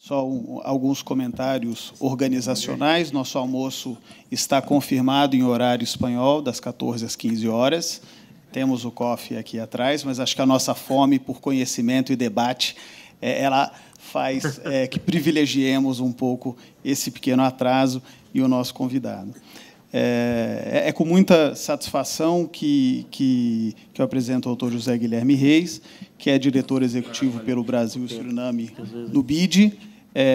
Só alguns comentários organizacionais. Nosso almoço está confirmado em horário espanhol, das 14 às 15 horas. Temos o coffee aqui atrás, mas acho que a nossa fome por conhecimento e debate, ela faz que privilegiemos um pouco esse pequeno atraso e o nosso convidado. É com muita satisfação que eu apresento o doutor José Guilherme Reis, que é diretor executivo pelo Brasil e Suriname do BID,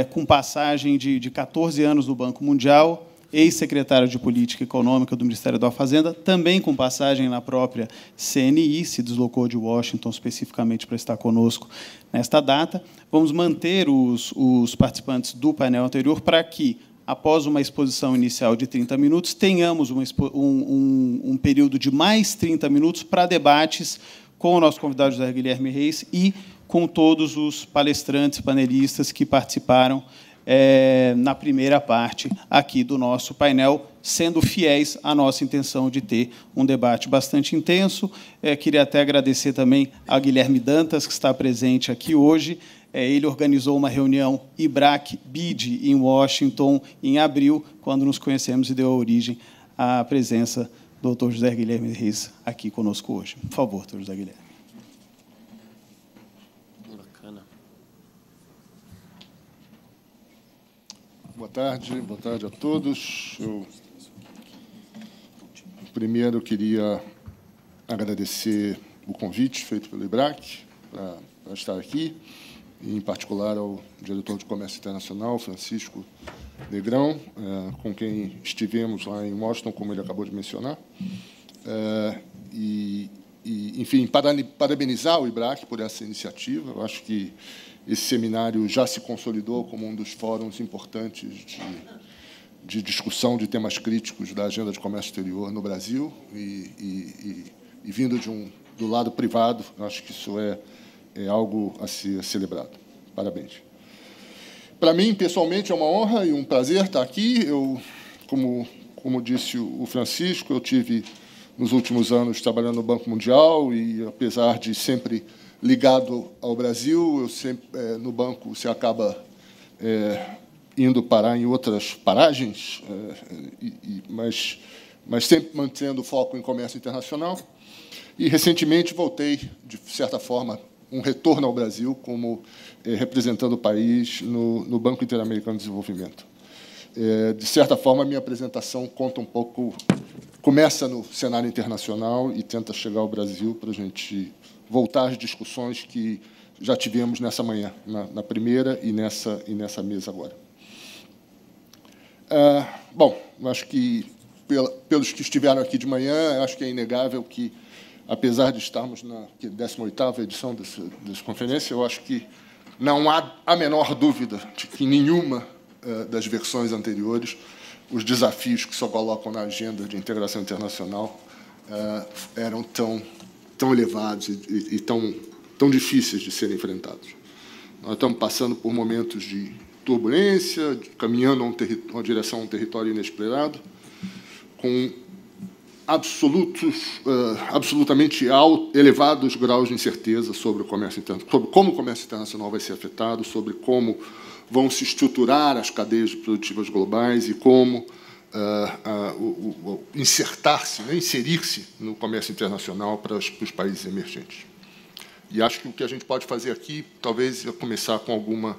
com passagem de 14 anos no Banco Mundial, ex-secretário de Política Econômica do Ministério da Fazenda, também com passagem na própria CNI, se deslocou de Washington especificamente para estar conosco nesta data. Vamos manter os participantes do painel anterior para que, após uma exposição inicial de 30 minutos, tenhamos um período de mais 30 minutos para debates com o nosso convidado José Guilherme Reis e com todos os palestrantes, panelistas que participaram na primeira parte aqui do nosso painel, sendo fiéis à nossa intenção de ter um debate bastante intenso. Queria até agradecer também a Guilherme Dantas, que está presente aqui hoje. Ele organizou uma reunião IBRAC-BID em Washington, em abril, quando nos conhecemos, e deu origem à presença do Dr. José Guilherme Reis aqui conosco hoje. Por favor, Dr. José Guilherme. Boa tarde a todos. Eu, primeiro, queria agradecer o convite feito pelo IBRAC para estar aqui, e, em particular, ao diretor de Comércio Internacional, Francisco Negrão, com quem estivemos lá em Washington, como ele acabou de mencionar. Enfim, parabenizar o IBRAC por essa iniciativa. Eu acho que esse seminário já se consolidou como um dos fóruns importantes de discussão de temas críticos da agenda de comércio exterior no Brasil, e vindo do lado privado, acho que isso é algo a ser celebrado. Parabéns. Para mim, pessoalmente, é uma honra e um prazer estar aqui. Eu, como disse o Francisco, eu tive, nos últimos anos, trabalhando no Banco Mundial, e, apesar de sempre ligado ao Brasil, eu sempre, no banco, você acaba indo parar em outras paragens, mas sempre mantendo o foco em comércio internacional. E, recentemente, voltei, de certa forma, um retorno ao Brasil como representando o país no Banco Interamericano de Desenvolvimento. De certa forma, a minha apresentação conta um pouco, começa no cenário internacional e tenta chegar ao Brasil para a gente voltar às discussões que já tivemos nessa manhã, na primeira e nessa mesa agora. Bom, acho que, pelos que estiveram aqui de manhã, acho que é inegável que, apesar de estarmos na 18ª edição dessa conferência, eu acho que não há a menor dúvida de que, em nenhuma das versões anteriores, os desafios que se colocam na agenda de integração internacional eram tão elevados e tão difíceis de serem enfrentados. Nós estamos passando por momentos de turbulência, caminhando uma direção a um território inexplorado, com absolutamente elevados graus de incerteza sobre o comércio internacional, sobre como o comércio internacional vai ser afetado, sobre como vão se estruturar as cadeias produtivas globais e como inserir-se no comércio internacional para os países emergentes. E acho que o que a gente pode fazer aqui, talvez, é começar com alguma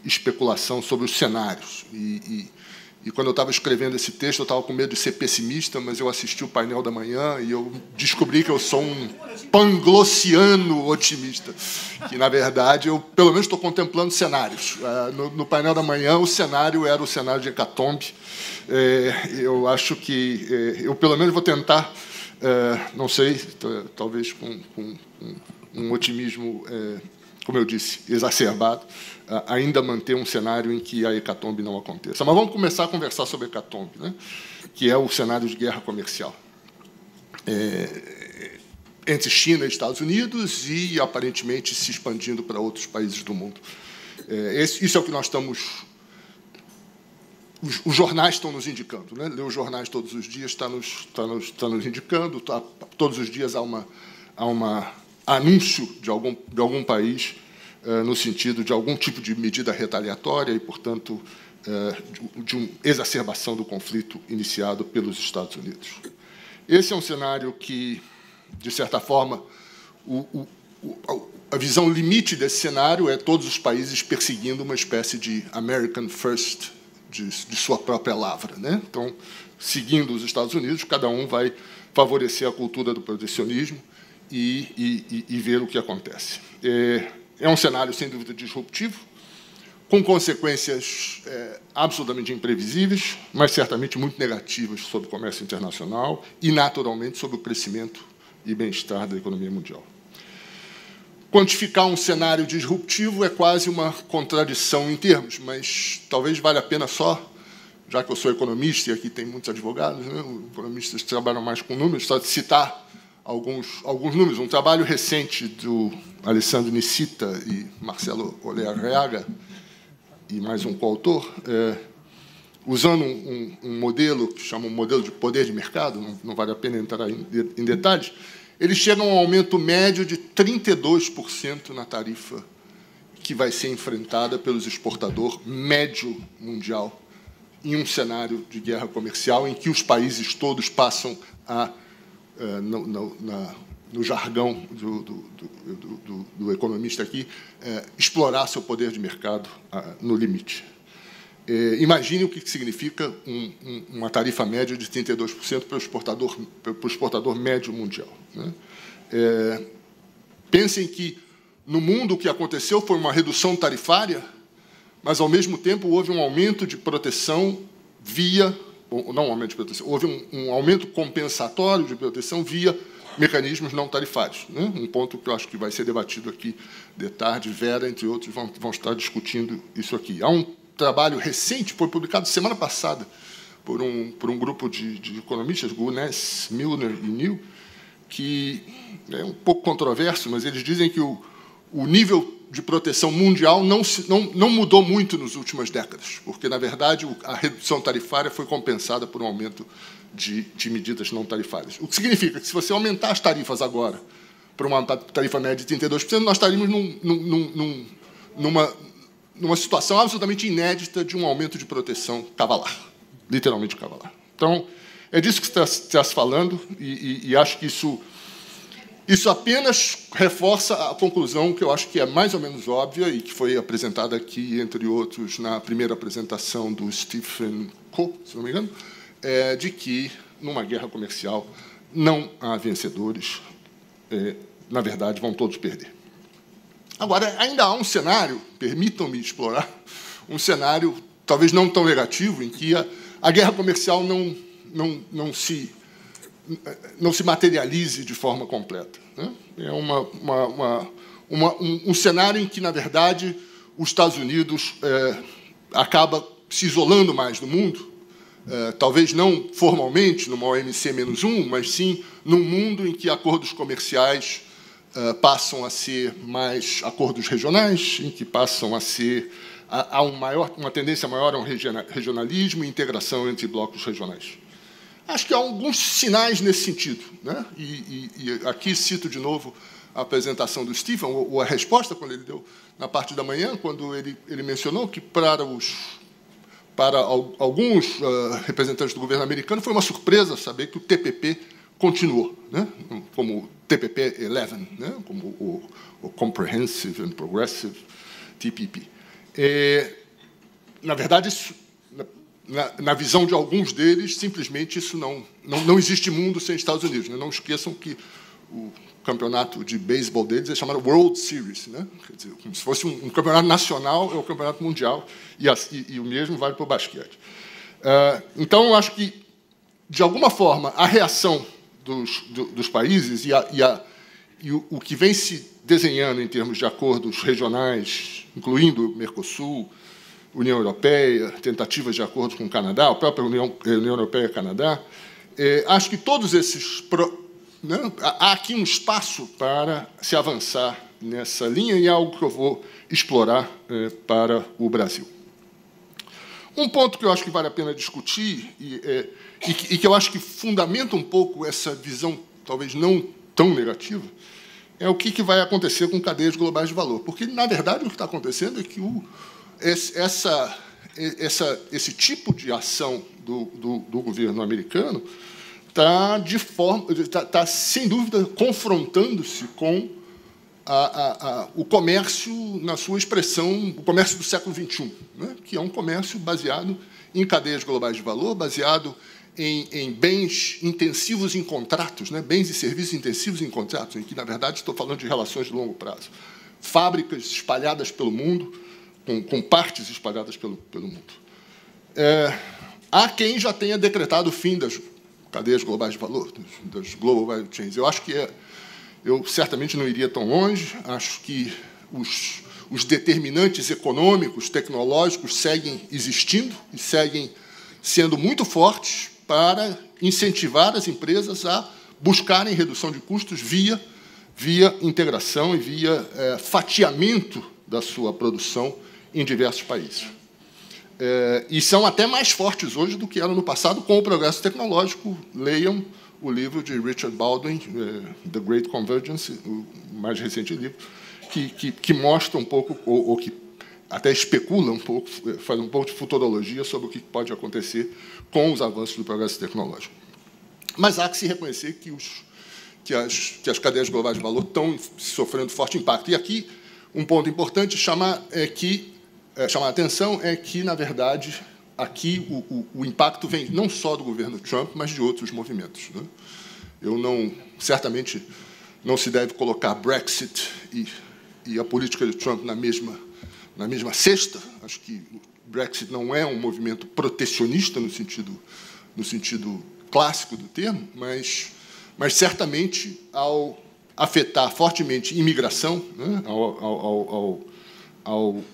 especulação sobre os cenários. E quando eu estava escrevendo esse texto, eu estava com medo de ser pessimista, mas eu assisti o painel da manhã e eu descobri que eu sou um panglossiano otimista, que, na verdade, eu, pelo menos, estou contemplando cenários. No painel da manhã, o cenário era o cenário de hecatombe. Eu acho que eu, pelo menos, vou tentar, não sei, talvez com um otimismo, como eu disse, exacerbado, ainda manter um cenário em que a hecatombe não aconteça. Mas vamos começar a conversar sobre a hecatombe, né? Que é o cenário de guerra comercial entre China e Estados Unidos e, aparentemente, se expandindo para outros países do mundo. Isso é o que nós estamos... Os jornais estão nos indicando, né? Ler os jornais todos os dias está nos indicando. Todos os dias há um anúncio de algum país no sentido de algum tipo de medida retaliatória e, portanto, de uma exacerbação do conflito iniciado pelos Estados Unidos. Esse é um cenário que, de certa forma, a visão limite desse cenário é todos os países perseguindo uma espécie de American First de sua própria lavra, né? Então, seguindo os Estados Unidos, cada um vai favorecer a cultura do protecionismo e ver o que acontece. É um cenário, sem dúvida, disruptivo, com consequências absolutamente imprevisíveis, mas certamente muito negativas sobre o comércio internacional e, naturalmente, sobre o crescimento e bem-estar da economia mundial. Quantificar um cenário disruptivo é quase uma contradição em termos, mas talvez valha a pena só, já que eu sou economista e aqui tem muitos advogados, né, economistas que trabalham mais com números, só citar alguns números. Um trabalho recente do Alessandro Nicita e Marcelo Olearrega, e mais um coautor, usando um modelo que chama um modelo de poder de mercado, não vale a pena entrar em detalhes, eles chegam a um aumento médio de 32% na tarifa que vai ser enfrentada pelos exportadores médio mundial em um cenário de guerra comercial em que os países todos passam a, no jargão do economista aqui, explorar seu poder de mercado no limite. Imagine o que significa uma tarifa média de 32% para o exportador médio mundial, né? Pensem que, no mundo, o que aconteceu foi uma redução tarifária, mas, ao mesmo tempo, houve um aumento de proteção via... Não um aumento de proteção, houve um aumento compensatório de proteção via mecanismos não tarifários, né? Um ponto que eu acho que vai ser debatido aqui de tarde. Vera, entre outros, vão estar discutindo isso aqui. Há um trabalho recente, foi publicado semana passada por um grupo de economistas, Gunness, Milner e New, que é um pouco controverso, mas eles dizem que o nível de proteção mundial não mudou muito nas últimas décadas, porque, na verdade, a redução tarifária foi compensada por um aumento de medidas não tarifárias. O que significa que, se você aumentar as tarifas agora para uma tarifa média de 32%, nós estaríamos numa situação absolutamente inédita de um aumento de proteção cavalar, literalmente cavalar. Então, é disso que está se falando, e acho que isso apenas reforça a conclusão que eu acho que é mais ou menos óbvia e que foi apresentada aqui, entre outros, na primeira apresentação do Stephen Coe, se não me engano, de que, numa guerra comercial, não há vencedores. Na verdade, vão todos perder. Agora, ainda há um cenário, permitam-me explorar, um cenário talvez não tão negativo, em que a guerra comercial não se materialize de forma completa, né? É um cenário em que, na verdade, os Estados Unidos acaba se isolando mais do mundo, talvez não formalmente, numa OMC-1, mas sim num mundo em que acordos comerciais passam a ser mais acordos regionais, em que passam a ser uma tendência maior a um regionalismo e integração entre blocos regionais. Acho que há alguns sinais nesse sentido, né? E aqui cito de novo a apresentação do Stephen, ou a resposta quando ele deu na parte da manhã, quando ele mencionou que para alguns representantes do governo americano foi uma surpresa saber que o TPP continuou, né? Como o TPP-11, né? Como o Comprehensive and Progressive TPP. Na verdade, isso, na visão de alguns deles, simplesmente isso não existe mundo sem Estados Unidos, né? Não esqueçam que o campeonato de beisebol deles é chamado World Series, né? Quer dizer, como se fosse um campeonato nacional, é o campeonato mundial, e o mesmo vale para o basquete. Então, eu acho que, de alguma forma, a reação dos países e o que vem se desenhando em termos de acordos regionais, incluindo o Mercosul, União Europeia, tentativas de acordos com o Canadá, a própria União Europeia e Canadá, acho que todos esses... né, há aqui um espaço para se avançar nessa linha, e é algo que eu vou explorar para o Brasil. Um ponto que eu acho que vale a pena discutir e que eu acho que fundamenta um pouco essa visão, talvez não tão negativa, é o que vai acontecer com cadeias globais de valor. Porque, na verdade, o que está acontecendo é que esse tipo de ação do governo americano está, sem dúvida, confrontando-se com o comércio na sua expressão, o comércio do século XXI, né? Que é um comércio baseado em cadeias globais de valor, baseado em bens intensivos em contratos, né? Bens e serviços intensivos em contratos, em que, na verdade, estou falando de relações de longo prazo. Fábricas espalhadas pelo mundo, com partes espalhadas pelo mundo. Há quem já tenha decretado o fim das cadeias globais de valor, das global value chains. Eu acho que eu certamente não iria tão longe. Acho que os determinantes econômicos, tecnológicos, seguem existindo e seguem sendo muito fortes para incentivar as empresas a buscarem redução de custos via integração e via fatiamento da sua produção em diversos países. E são até mais fortes hoje do que eram no passado, com o progresso tecnológico. Leiam o livro de Richard Baldwin, The Great Convergence, o mais recente livro, que mostra um pouco, ou que até especula um pouco, faz um pouco de futurologia sobre o que pode acontecer com os avanços do progresso tecnológico. Mas há que se reconhecer que as cadeias globais de valor estão sofrendo forte impacto. E aqui, um ponto importante chamar a atenção é que, na verdade, aqui o impacto vem não só do governo Trump, mas de outros movimentos, né? Certamente não se deve colocar Brexit e a política de Trump na mesma cesta. Acho que o Brexit não é um movimento protecionista no sentido clássico do termo, mas certamente, ao afetar fortemente imigração, né, ao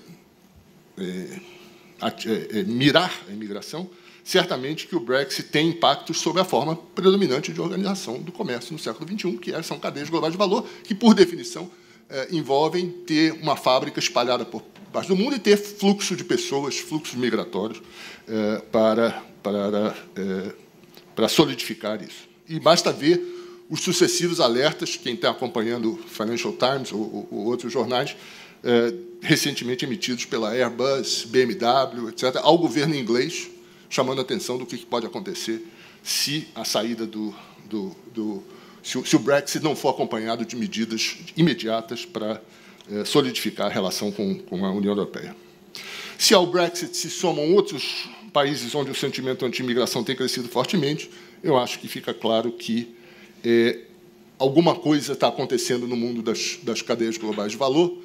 mirar a imigração, certamente que o Brexit tem impactos sobre a forma predominante de organização do comércio no século XXI, que são cadeias globais de valor, que, por definição, envolvem ter uma fábrica espalhada por parte do mundo e ter fluxo de pessoas, fluxos migratórios, para solidificar isso. E basta ver os sucessivos alertas, quem está acompanhando o Financial Times ou outros jornais, recentemente emitidos pela Airbus, BMW, etc., ao governo inglês, chamando a atenção do que pode acontecer se a saída se o Brexit não for acompanhado de medidas imediatas para solidificar a relação com a União Europeia. Se ao Brexit se somam outros países onde o sentimento anti-imigração tem crescido fortemente, eu acho que fica claro que alguma coisa está acontecendo no mundo das cadeias globais de valor.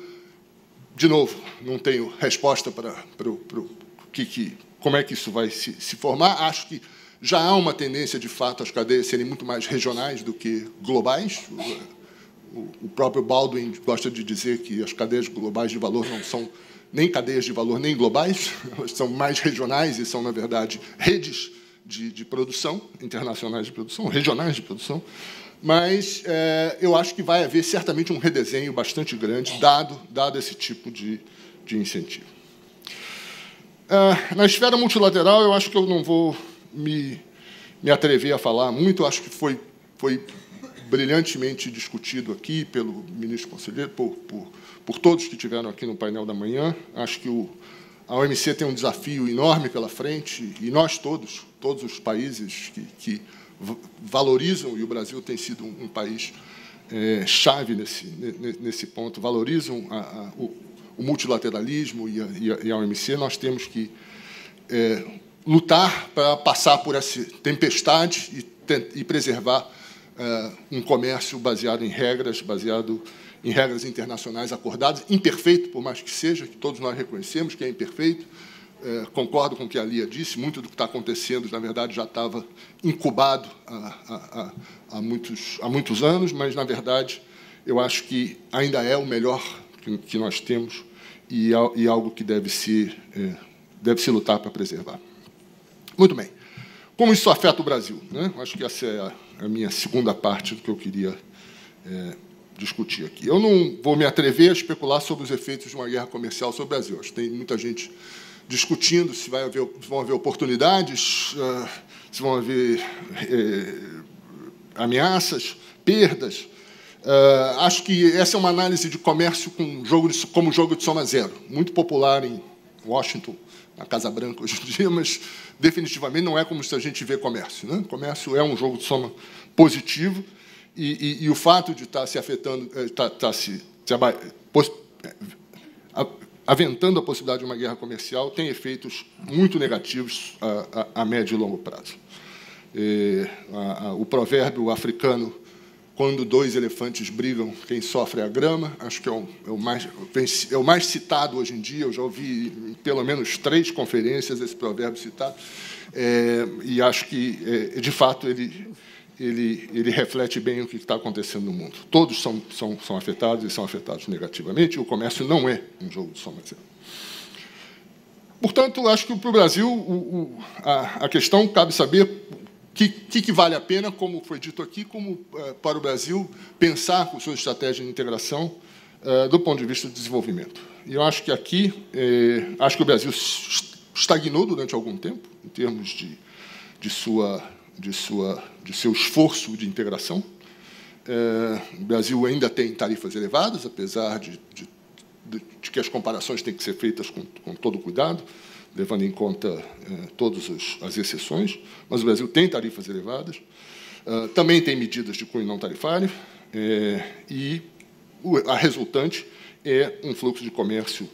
De novo, não tenho resposta para como é que isso vai se formar. Acho que já há uma tendência, de fato, as cadeias serem muito mais regionais do que globais. O próprio Baldwin gosta de dizer que as cadeias globais de valor não são nem cadeias de valor nem globais, elas são mais regionais e são, na verdade, redes de produção, internacionais de produção, regionais de produção. Mas eu acho que vai haver certamente um redesenho bastante grande, dado esse tipo de incentivo. Na esfera multilateral, eu acho que eu não vou me atrever a falar muito. Acho que foi brilhantemente discutido aqui pelo ministro conselheiro, por todos que estiveram aqui no painel da manhã. Acho que a OMC tem um desafio enorme pela frente, e nós todos os países que valorizam, e o Brasil tem sido um país chave nesse ponto, valorizam o multilateralismo e a OMC, nós temos que lutar para passar por essa tempestade e preservar um comércio baseado em regras internacionais acordadas, imperfeito, por mais que seja, que todos nós reconhecemos que é imperfeito. Concordo com o que a Lia disse, muito do que está acontecendo, na verdade, já estava incubado há muitos anos, mas, na verdade, eu acho que ainda é o melhor que nós temos e algo que deve-se lutar para preservar. Muito bem. Como isso afeta o Brasil, né? Acho que essa é a minha segunda parte do que eu queria discutir aqui. Eu não vou me atrever a especular sobre os efeitos de uma guerra comercial sobre o Brasil. Acho que tem muita gente discutindo se vão haver oportunidades, se vão haver ameaças, perdas. Acho que essa é uma análise de comércio como jogo de soma zero, muito popular em Washington, na Casa Branca hoje em dia, mas definitivamente não é como se a gente vê comércio, né? Comércio é um jogo de soma positivo e o fato de estar se afetando, aventando a possibilidade de uma guerra comercial tem efeitos muito negativos a médio e longo prazo. O provérbio africano, quando dois elefantes brigam, quem sofre é a grama, acho que é o mais citado hoje em dia. Eu já ouvi em pelo menos 3 conferências esse provérbio citado, e acho que, de fato, ele reflete bem o que está acontecendo no mundo. Todos são afetados e são afetados negativamente, e o comércio não é um jogo de soma zero. Portanto, acho que, para o Brasil, a questão cabe saber o que vale a pena, como foi dito aqui, como para o Brasil pensar com suas estratégias de integração do ponto de vista do desenvolvimento. E eu acho que aqui, acho que o Brasil estagnou durante algum tempo, em termos de seu esforço de integração. O Brasil ainda tem tarifas elevadas, apesar de que as comparações têm que ser feitas com todo cuidado, levando em conta todas as exceções, mas o Brasil tem tarifas elevadas, também tem medidas de cunho não tarifário, e a resultante é um fluxo de comércio,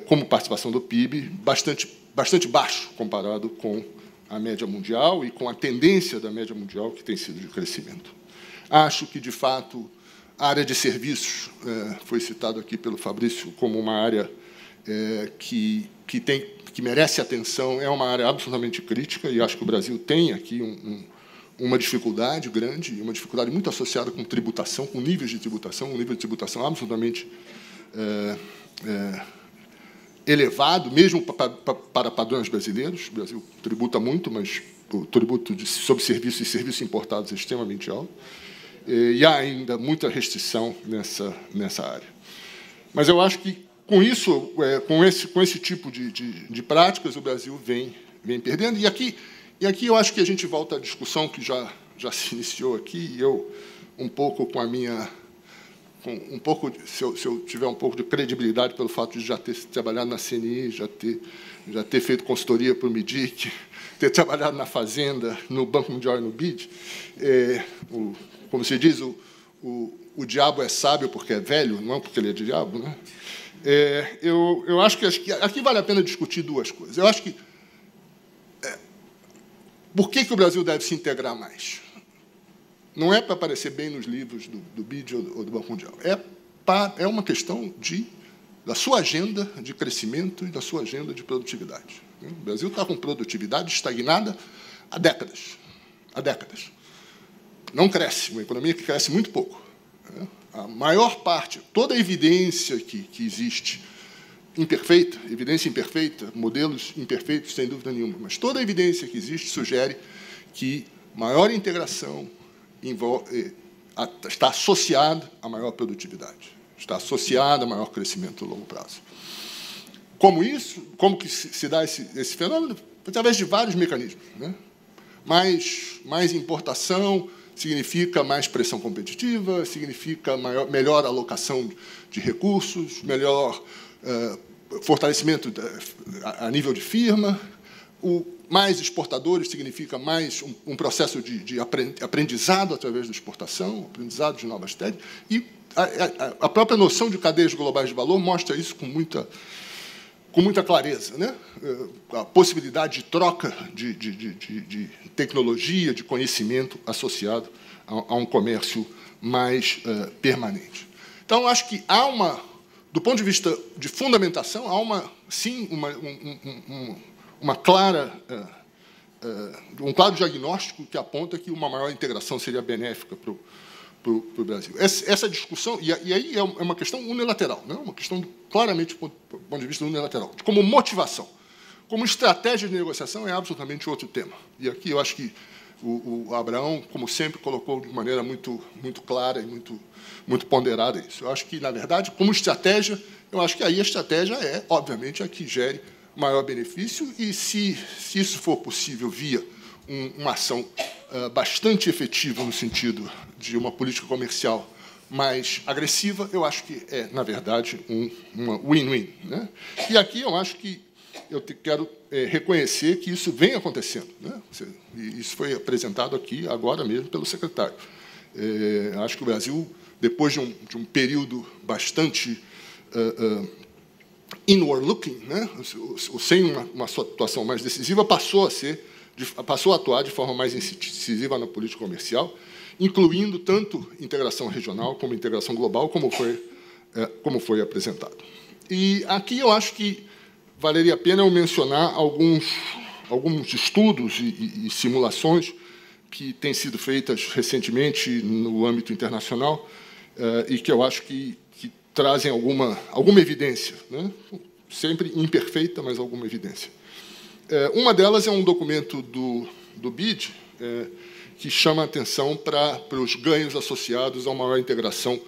como participação do PIB, bastante baixo comparado com a média mundial e com a tendência da média mundial, que tem sido de crescimento. Acho que, de fato, a área de serviços foi citado aqui pelo Fabrício como uma área que merece atenção, é uma área absolutamente crítica, e acho que o Brasil tem aqui uma dificuldade grande, uma dificuldade muito associada com tributação, com níveis de tributação, um nível de tributação absolutamente elevado, mesmo para padrões brasileiros. O Brasil tributa muito, mas o tributo sobre serviços e serviços importados é extremamente alto, e há ainda muita restrição nessa área. Mas eu acho que, com isso, com esse tipo de práticas, o Brasil vem perdendo. E aqui eu acho que a gente volta à discussão que já se iniciou aqui, e eu, um pouco com a minha... se eu tiver um pouco de credibilidade pelo fato de já ter trabalhado na CNI, já ter feito consultoria para o MIDIC, ter trabalhado na Fazenda, no Banco Mundial e no BID, como se diz, o diabo é sábio porque é velho, não porque ele é diabo, né? Eu acho que aqui vale a pena discutir 2 coisas. Eu acho que por que o Brasil deve se integrar mais? Não é para aparecer bem nos livros do BID ou do Banco Mundial. É uma questão da sua agenda de crescimento e da sua agenda de produtividade. O Brasil está com produtividade estagnada há décadas. Não cresce, uma economia que cresce muito pouco. A maior parte, toda a evidência que existe, evidência imperfeita, modelos imperfeitos, sem dúvida nenhuma, mas toda a evidência que existe sugere que maior integração está associada a maior produtividade, está associada a maior crescimento a longo prazo. Como que se dá esse fenômeno? Através de vários mecanismos, né? Mais importação significa mais pressão competitiva, significa melhor alocação de recursos, melhor fortalecimento a nível de firma. Mais exportadores significa mais um processo de aprendizado através da exportação, aprendizado de novas técnicas. E a própria noção de cadeias globais de valor mostra isso com muita clareza, né? A possibilidade de troca de tecnologia, de conhecimento associado a um comércio mais permanente. Então, acho que do ponto de vista de fundamentação, há sim um claro diagnóstico que aponta que uma maior integração seria benéfica para o Brasil. Essa discussão, e aí é uma questão unilateral, né? Uma questão claramente, do ponto de vista unilateral. Como motivação, como estratégia de negociação, é absolutamente outro tema. E aqui eu acho que o Abraão, como sempre, colocou de maneira muito clara e muito ponderada isso. Eu acho que, na verdade, como estratégia, eu acho que aí a estratégia é, obviamente, a que gere maior benefício, e se isso for possível via uma ação bastante efetivo no sentido de uma política comercial mais agressiva, eu acho que é, na verdade, uma win-win, né? E aqui eu acho que eu quero reconhecer que isso vem acontecendo, né? E isso foi apresentado aqui agora mesmo pelo secretário. Acho que o Brasil, depois de um período bastante inward-looking, né? Sem uma atuação mais decisiva, passou a atuar de forma mais incisiva na política comercial, incluindo tanto integração regional como integração global, como foi apresentado. E aqui eu acho que valeria a pena eu mencionar alguns estudos e simulações que têm sido feitas recentemente no âmbito internacional e que eu acho que trazem alguma evidência, né? Sempre imperfeita, mas alguma evidência. Uma delas é um documento do BID, que chama a atenção para os ganhos associados a uma maior integração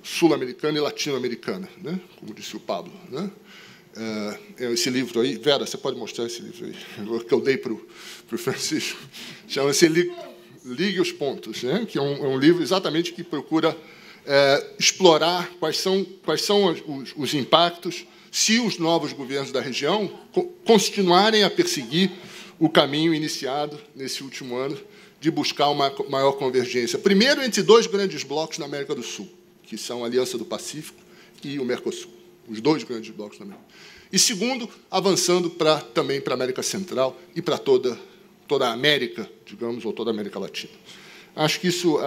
sul-americana e latino-americana, né? Como disse o Pablo, né? Esse livro aí, Vera, você pode mostrar esse livro aí, que eu dei para o Francisco, chama-se Ligue os Pontos, né? Que é um livro exatamente que procura explorar quais são os impactos se os novos governos da região continuarem a perseguir o caminho iniciado nesse último ano de buscar uma maior convergência. Primeiro, entre dois grandes blocos na América do Sul, que são a Aliança do Pacífico e o Mercosul, os dois grandes blocos da América. E, segundo, avançando também para a América Central e para toda a América, digamos, ou toda a América Latina. Acho que isso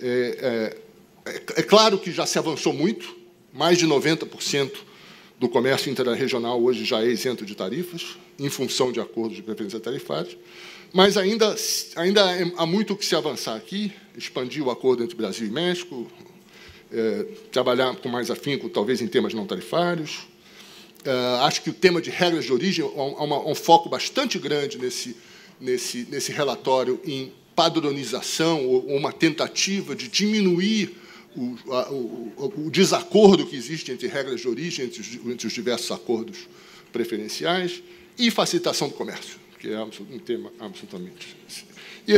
é claro que já se avançou muito, mais de 90% do comércio interregional hoje já é isento de tarifas, em função de acordos de preferência tarifária, mas ainda há muito o que se avançar aqui, expandir o acordo entre Brasil e México, trabalhar com mais afinco, talvez, em temas não tarifários. Acho que o tema de regras de origem há um foco bastante grande nesse relatório em padronização ou uma tentativa de diminuir o desacordo que existe entre regras de origem, entre os diversos acordos preferenciais, e facilitação do comércio, que é um tema absolutamente... E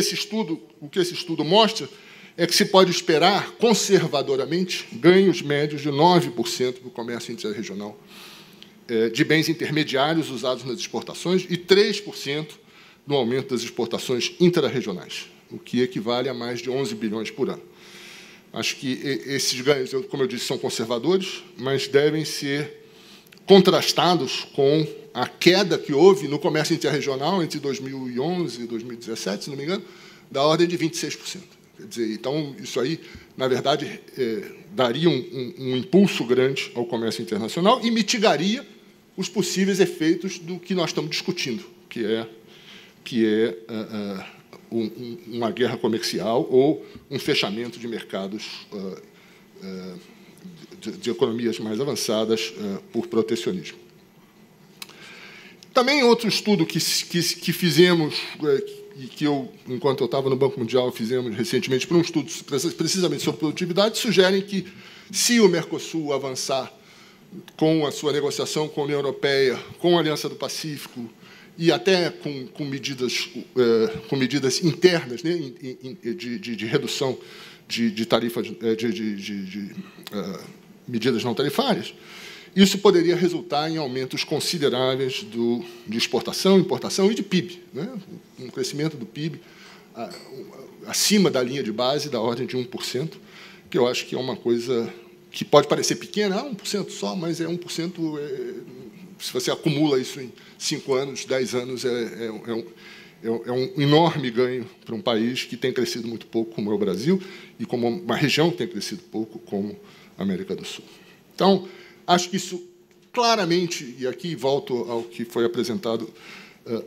o que esse estudo mostra é que se pode esperar, conservadoramente, ganhos médios de 9% do comércio interregional de bens intermediários usados nas exportações e 3% no aumento das exportações intrarregionais, o que equivale a mais de 11 bilhões por ano. Acho que esses ganhos, como eu disse, são conservadores, mas devem ser contrastados com a queda que houve no comércio interregional entre 2011 e 2017, se não me engano, da ordem de 26%. Quer dizer, então, isso aí, na verdade, daria um impulso grande ao comércio internacional e mitigaria os possíveis efeitos do que nós estamos discutindo, que é uma guerra comercial ou um fechamento de mercados de economias mais avançadas por protecionismo. Também outro estudo que fizemos, e que enquanto eu estava no Banco Mundial, fizemos recentemente para um estudo precisamente sobre produtividade, sugerem que, se o Mercosul avançar com a sua negociação com a União Europeia, com a Aliança do Pacífico, e até com medidas internas, né, de redução de tarifas, de medidas não tarifárias, isso poderia resultar em aumentos consideráveis de exportação, importação e de PIB, né? Um crescimento do PIB acima da linha de base, da ordem de 1%, que eu acho que é uma coisa que pode parecer pequena, 1% só, mas é 1%, se você acumula isso em 5 anos, 10 anos, é um enorme ganho para um país que tem crescido muito pouco, como é o Brasil, e como uma região que tem crescido pouco, como a América do Sul. Então, acho que isso claramente, e aqui volto ao que foi apresentado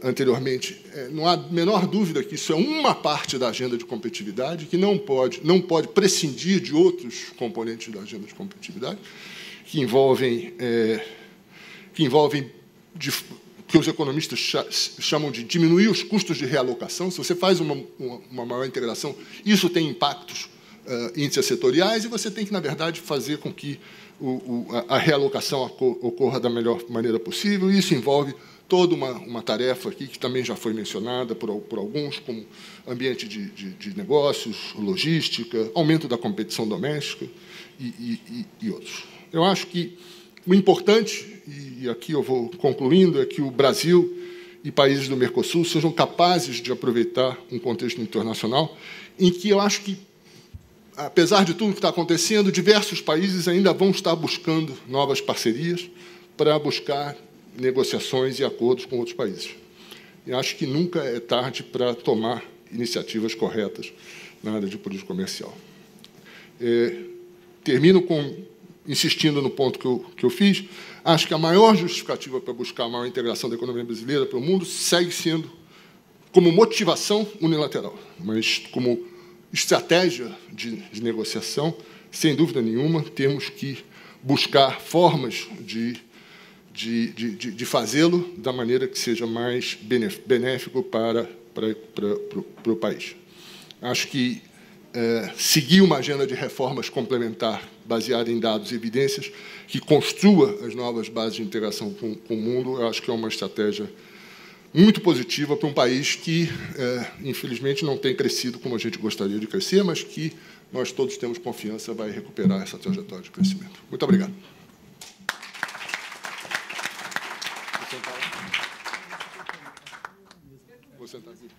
anteriormente, não há a menor dúvida que isso é uma parte da agenda de competitividade, que não pode prescindir de outros componentes da agenda de competitividade, que envolvem que os economistas chamam de diminuir os custos de realocação. Se você faz uma maior integração, isso tem impactos intersetoriais, e você tem que, na verdade, fazer com que a realocação ocorra da melhor maneira possível, e isso envolve toda uma tarefa aqui que também já foi mencionada por alguns, como ambiente de negócios, logística, aumento da competição doméstica e outros. Eu acho que o importante, e aqui eu vou concluindo, é que o Brasil e países do Mercosul sejam capazes de aproveitar um contexto internacional em que eu acho que, apesar de tudo que está acontecendo, diversos países ainda vão estar buscando novas parcerias para buscar negociações e acordos com outros países. E acho que nunca é tarde para tomar iniciativas corretas na área de política comercial. Termino insistindo no ponto que eu fiz. Acho que a maior justificativa para buscar a maior integração da economia brasileira para o mundo segue sendo como motivação unilateral, mas como estratégia de negociação, sem dúvida nenhuma, temos que buscar formas de fazê-lo da maneira que seja mais benéfico para o país. Acho que seguir uma agenda de reformas complementar baseada em dados e evidências que construa as novas bases de integração com o mundo, eu acho que é uma estratégia muito positiva para um país que, infelizmente, não tem crescido como a gente gostaria de crescer, mas que nós todos temos confiança vai recuperar essa trajetória de crescimento. Muito obrigado. Vou sentar aqui.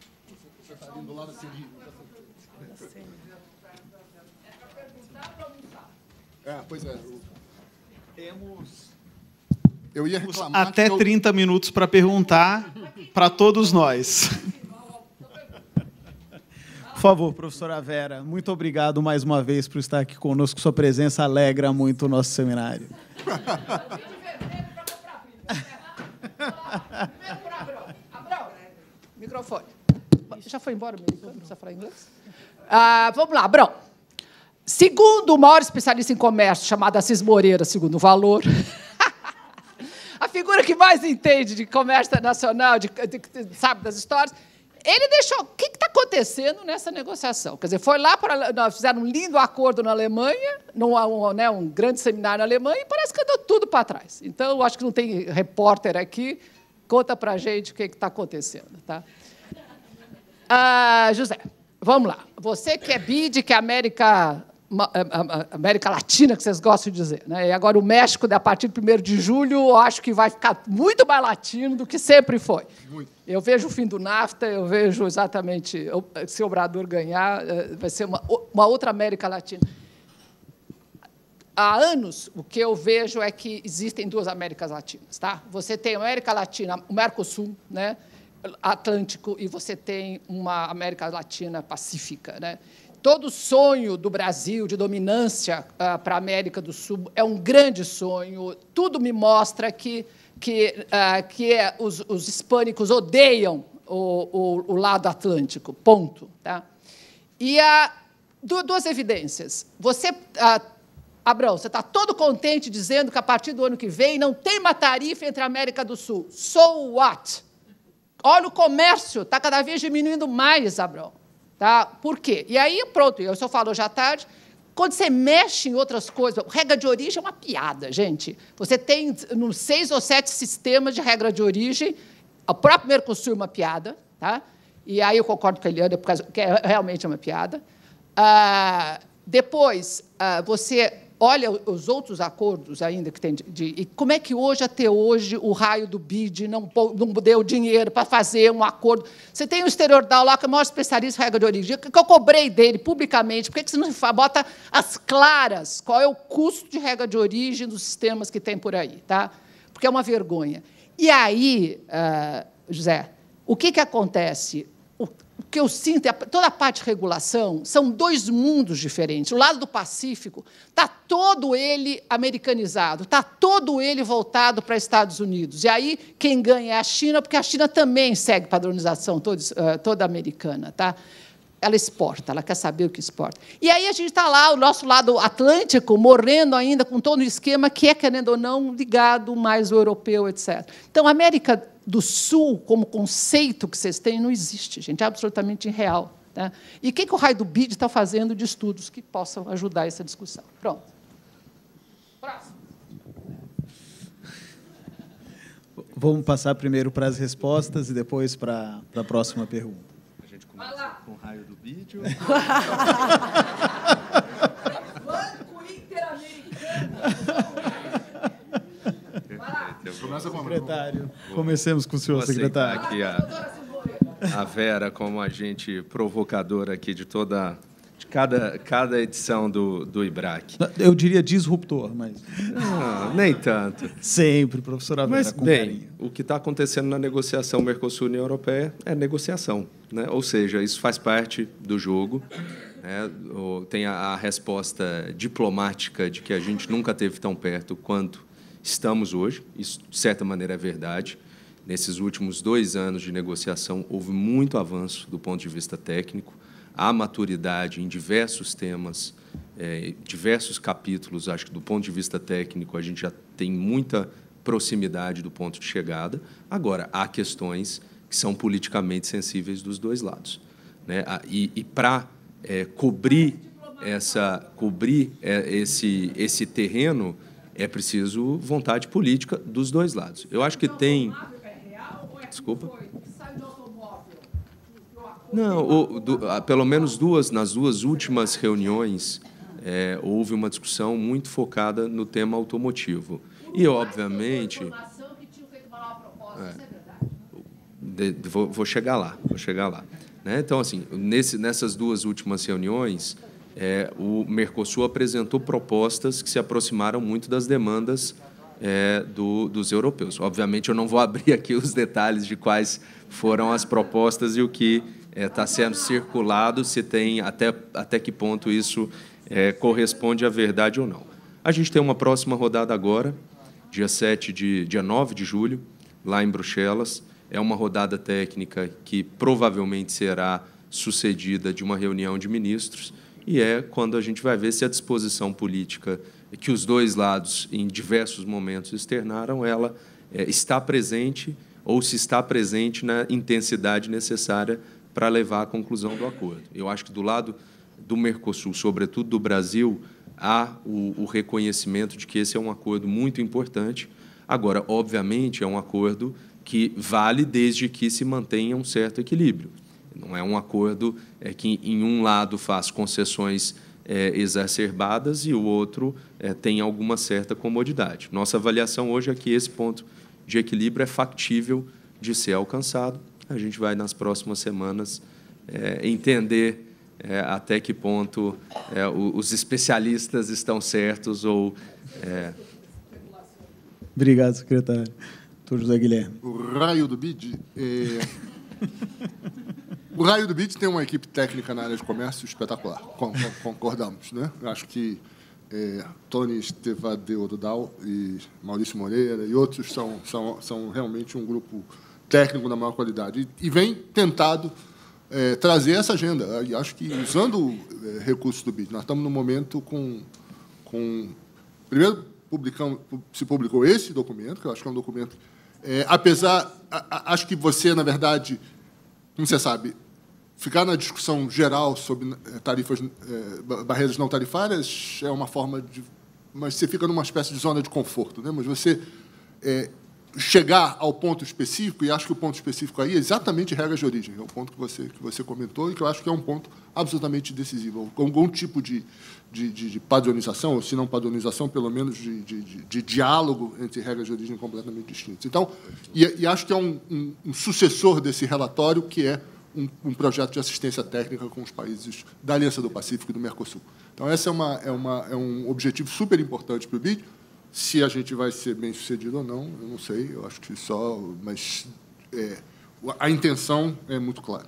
Você está vindo lá da Siri. Pois é. Eu ia reclamar até 30 minutos para perguntar para todos nós. Por favor, professora Vera, muito obrigado mais uma vez por estar aqui conosco. Sua presença alegra muito o nosso seminário. Microfone. Já foi embora o microfone? Não precisa falar inglês? Vamos lá, Abrão. Segundo o maior especialista em comércio, chamado Assis Moreira, segundo o Valor, a figura que mais entende de comércio internacional, sabe das histórias, ele deixou... O que está acontecendo nessa negociação? Quer dizer, foi lá, nós fizeram um lindo acordo na Alemanha, um grande seminário na Alemanha, e parece que andou tudo para trás. Então, eu acho que não tem repórter aqui. Conta para a gente o que está acontecendo. Tá? José, vamos lá. Você que é BID, que é América Latina, que vocês gostam de dizer. Né? E agora o México, a partir de 1º de julho, eu acho que vai ficar muito mais latino do que sempre foi. Muito. Eu vejo o fim do NAFTA, eu vejo exatamente, se o Obrador ganhar, vai ser uma outra América Latina. Há anos, o que eu vejo é que existem duas Américas Latinas. Tá? Você tem a América Latina, o Mercosul, né? Atlântico, e você tem uma América Latina pacífica. Né? Todo sonho do Brasil de dominância para a América do Sul é um grande sonho. Tudo me mostra que os hispânicos odeiam o lado atlântico, ponto. Tá? E há duas evidências. Abrão, você está todo contente dizendo que, a partir do ano que vem, não tem uma tarifa entre a América do Sul. So what? Olha, o comércio está cada vez diminuindo mais, Abrão. Tá? Por quê? E aí, pronto, eu só falo hoje à tarde, quando você mexe em outras coisas, regra de origem é uma piada, gente. Você tem 6 ou 7 sistemas de regra de origem, o próprio Mercosul é uma piada, tá? E aí eu concordo com a Eliana, porque realmente é uma piada. Depois, você olha os outros acordos ainda que tem e como é que hoje, até hoje, o raio do BID não deu dinheiro para fazer um acordo. Você tem o Exterior-DAO lá, que é o maior especialista em regra de origem, que eu cobrei dele publicamente. Por que você não bota as claras? Qual é o custo de regra de origem dos sistemas que tem por aí? Tá? Porque é uma vergonha. E aí, José, o que acontece? O que eu sinto é toda a parte de regulação são 2 mundos diferentes. O lado do Pacífico está todo ele americanizado, está todo ele voltado para Estados Unidos. E aí quem ganha é a China, porque a China também segue padronização toda americana. Tá? Ela exporta, ela quer saber o que exporta. E aí a gente está lá, o nosso lado atlântico, morrendo ainda com todo o esquema que é, querendo ou não, ligado mais ao europeu, etc. Então, a América do Sul, como conceito que vocês têm, não existe, gente, é absolutamente irreal. Tá? E o que o raio do BID está fazendo de estudos que possam ajudar essa discussão? Pronto. Próximo. Vamos passar primeiro para as respostas e depois para a próxima pergunta. A gente começa com o raio do vídeo. Banco Interamericano. Começa com o secretário. Comecemos com o senhor, secretário. Aqui a Vera como agente provocadora aqui de cada edição do IBRAC. Eu diria disruptor, mas... Não, nem tanto. Sempre, professora Vera, mas, com bem, carinho. o que está acontecendo na negociação Mercosul-União Europeia é negociação, né? Ou seja, isso faz parte do jogo. Né? Tem a resposta diplomática de que a gente nunca esteve tão perto quanto estamos hoje. Isso, de certa maneira, é verdade. Nesses últimos 2 anos de negociação, houve muito avanço do ponto de vista técnico. Há maturidade em diversos temas, diversos capítulos. Acho que, do ponto de vista técnico, a gente já tem muita proximidade do ponto de chegada. Agora, há questões que são politicamente sensíveis dos dois lados, né? E para cobrir esse terreno, é preciso vontade política dos dois lados. Eu acho que tem... Desculpa? Não, pelo menos nas duas últimas reuniões, houve uma discussão muito focada no tema automotivo. E, obviamente... Vou chegar lá. Né? Então, assim, nessas 2 últimas reuniões, o Mercosul apresentou propostas que se aproximaram muito das demandas dos europeus. Obviamente, eu não vou abrir aqui os detalhes de quais foram as propostas e o que está sendo circulado, se tem até que ponto isso corresponde à verdade ou não. A gente tem uma próxima rodada agora, dia 9 de julho, lá em Bruxelas. É uma rodada técnica que provavelmente será sucedida de uma reunião de ministros, e é quando a gente vai ver se a disposição política que os dois lados, em diversos momentos, externaram, ela está presente ou se está presente na intensidade necessária para levar à conclusão do acordo. Eu acho que, do lado do Mercosul, sobretudo do Brasil, há o reconhecimento de que esse é um acordo muito importante. Agora, obviamente, é um acordo que vale desde que se mantenha um certo equilíbrio. Não é um acordo que, em um lado, faz concessões exacerbadas e o outro tem alguma certa comodidade. Nossa avaliação hoje é que esse ponto de equilíbrio é factível de ser alcançado. A gente vai, nas próximas semanas, entender até que ponto os especialistas estão certos ou... Obrigado, secretário. Doutor José Guilherme. O raio do BID... O raio do BID tem uma equipe técnica na área de comércio espetacular, concordamos, né? Acho que Tony Estevadeu-Dudal e Maurício Moreira e outros são realmente um grupo técnico da maior qualidade e vem tentado trazer essa agenda. E acho que, usando recursos do BID, nós estamos no momento com... Primeiro, se publicou esse documento, que eu acho que é um documento... acho que você, na verdade, como você sabe, ficar na discussão geral sobre barreiras não tarifárias é uma forma de... Mas você fica numa espécie de zona de conforto, né? Mas você chegar ao ponto específico, e acho que o ponto específico aí é exatamente regras de origem, é o ponto que você comentou e que eu acho que é um ponto absolutamente decisivo. Algum tipo de padronização, ou se não padronização, pelo menos de diálogo entre regras de origem completamente distintas. Então, e acho que é um sucessor desse relatório, que é um projeto de assistência técnica com os países da Aliança do Pacífico e do Mercosul. Então, esse é um objetivo super importante para o BID. Se a gente vai ser bem-sucedido ou não, eu não sei, eu acho que só... Mas a intenção é muito clara.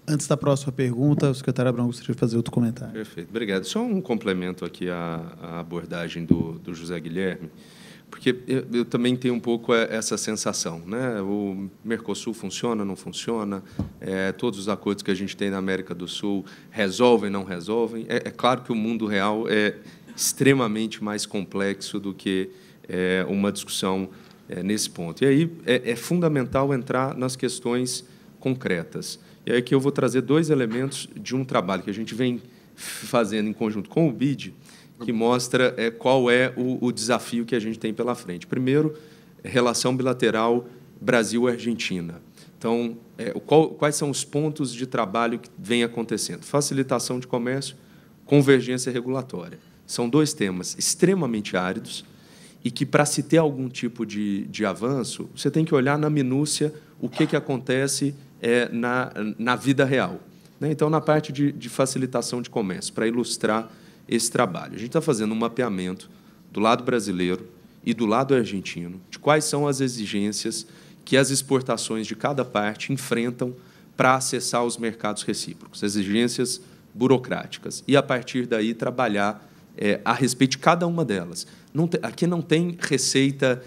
Antes da próxima pergunta, o secretário Abrão gostaria de fazer outro comentário. Perfeito, obrigado. Só um complemento aqui à abordagem do José Guilherme, porque eu também tenho um pouco essa sensação, né? O Mercosul funciona, não funciona? Todos os acordos que a gente tem na América do Sul resolvem, não resolvem? É claro que o mundo real é extremamente mais complexo do que uma discussão nesse ponto. E aí é fundamental entrar nas questões concretas. E aí aqui eu vou trazer 2 elementos de um trabalho que a gente vem fazendo em conjunto com o BID, que mostra qual é o desafio que a gente tem pela frente. Primeiro, relação bilateral Brasil-Argentina. Então, quais são os pontos de trabalho que vem acontecendo? Facilitação de comércio, convergência regulatória. São dois temas extremamente áridos e que, para se ter algum tipo de avanço, você tem que olhar na minúcia o que acontece na vida real. Então, na parte de facilitação de comércio, para ilustrar esse trabalho, a gente está fazendo um mapeamento do lado brasileiro e do lado argentino de quais são as exigências que as exportações de cada parte enfrentam para acessar os mercados recíprocos, exigências burocráticas, e, a partir daí, trabalhar a respeito de cada uma delas. Aqui não tem receita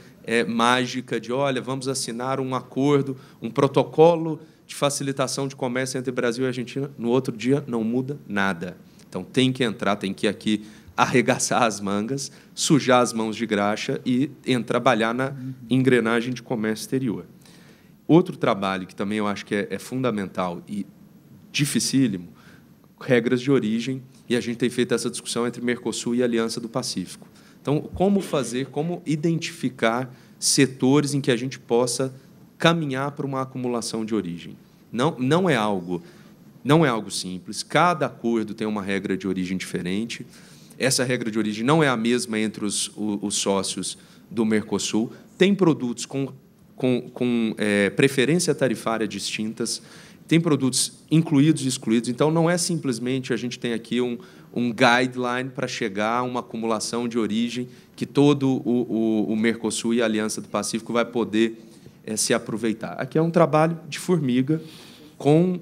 mágica de, olha, vamos assinar um acordo, um protocolo de facilitação de comércio entre Brasil e Argentina, no outro dia não muda nada. Então, tem que entrar, tem que aqui arregaçar as mangas, sujar as mãos de graxa e trabalhar na engrenagem de comércio exterior. Outro trabalho que também eu acho que é fundamental e dificílimo, regras de origem, e a gente tem feito essa discussão entre Mercosul e Aliança do Pacífico. Então, como identificar setores em que a gente possa caminhar para uma acumulação de origem? Não é algo simples, cada acordo tem uma regra de origem diferente. Essa regra de origem não é a mesma entre os sócios do Mercosul. Tem produtos com preferência tarifária distintas, tem produtos incluídos e excluídos. Então, não é simplesmente a gente tem aqui um guideline para chegar a uma acumulação de origem que todo o Mercosul e a Aliança do Pacífico vai poder se aproveitar. Aqui é um trabalho de formiga, com